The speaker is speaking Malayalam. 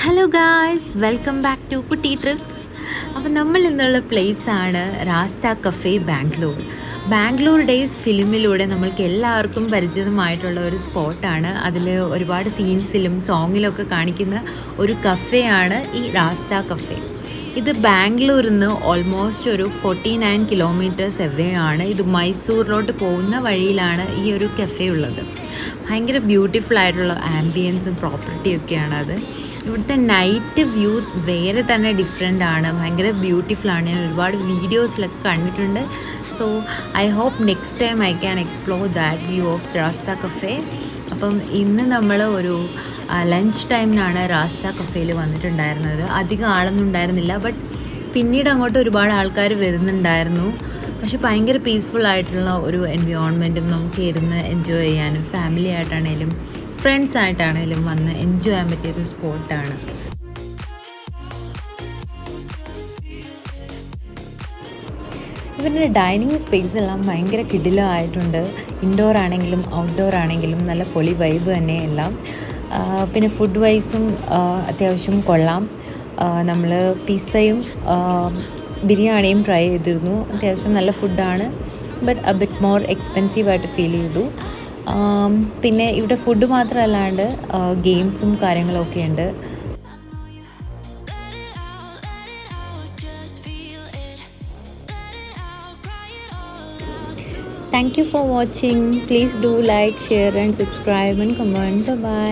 Hello guys, welcome back to Kutti trips. അപ്പോൾ നമ്മൾ ഇന്നുള്ള പ്ലേസാണ് റാസ്ത കഫേ ബാംഗ്ലൂർ. ബാംഗ്ലൂർ ഡേയ്സ് ഫിലിമിലൂടെ നമ്മൾക്ക് എല്ലാവർക്കും പരിചിതമായിട്ടുള്ള ഒരു സ്പോട്ടാണ്. അതിൽ ഒരുപാട് സീൻസിലും സോങ്ങിലൊക്കെ കാണിക്കുന്ന ഒരു കഫേയാണ് ഈ റാസ്ത കഫേ. ഇത് ബാംഗ്ലൂരിൽ നിന്ന് ഓൾമോസ്റ്റ് ഒരു 49 കിലോമീറ്റേഴ്സ് എവേ ആണ്. ഇത് മൈസൂരിലോട്ട് പോകുന്ന വഴിയിലാണ് ഈ ഒരു കഫേ ഉള്ളത്. ഭയങ്കര ബ്യൂട്ടിഫുൾ ആയിട്ടുള്ള ആംബിയൻസും പ്രോപ്പർട്ടിയൊക്കെയാണ് അത്. ഇവിടുത്തെ നൈറ്റ് വ്യൂ വേറെ തന്നെ ഡിഫറെൻ്റ് ആണ്, ഭയങ്കര ബ്യൂട്ടിഫുൾ ആണ്. ഞാൻ ഒരുപാട് വീഡിയോസിലൊക്കെ കണ്ടിട്ടുണ്ട്. So I hope next time I can explore that view of Rasta cafe. അപ്പം ഇന്ന് നമ്മൾ ഒരു ലഞ്ച് ടൈമിനാണ് റാസ്ത കഫേയിൽ വന്നിട്ടുണ്ടായിരുന്നത്. അധികം ആളൊന്നും ഉണ്ടായിരുന്നില്ല, ബട്ട് പിന്നീട് അങ്ങോട്ട് ഒരുപാട് ആൾക്കാർ വരുന്നുണ്ടായിരുന്നു. പക്ഷെ ഭയങ്കര പീസ്ഫുൾ ആയിട്ടുള്ള ഒരു എൻവയോൺമെൻറ്റും നമുക്ക് ഇരുന്ന് എൻജോയ് ചെയ്യാനും ഫാമിലി ആയിട്ടാണേലും ഫ്രണ്ട്സ് ആയിട്ടാണേലും വന്ന് എൻജോയ് ചെയ്യാൻ പറ്റിയൊരു സ്പോട്ടാണ്. ഇവരുടെ ഡൈനിങ് സ്പേസ് എല്ലാം ഭയങ്കര കിടിലമായിട്ടുണ്ട്. ഇൻഡോർ ആണെങ്കിലും ഔട്ട്ഡോർ ആണെങ്കിലും നല്ല പൊളി വൈബ് തന്നെ എല്ലാം. പിന്നെ ഫുഡ് വൈസും അത്യാവശ്യം കൊള്ളാം. നമ്മൾ പിസ്സയും ബിരിയാണിയും ട്രൈ ചെയ്തിരുന്നു. അത്യാവശ്യം നല്ല ഫുഡാണ്, ബട്ട് എ ബിറ്റ് മോർ എക്സ്പെൻസീവായിട്ട് ഫീൽ ചെയ്തു. പിന്നെ ഇവിടെ ഫുഡ് മാത്രമല്ലാണ്ട് ഗെയിംസും കാര്യങ്ങളൊക്കെ ഉണ്ട്. Thank you for watching. Please do like, share and subscribe and comment. Bye bye.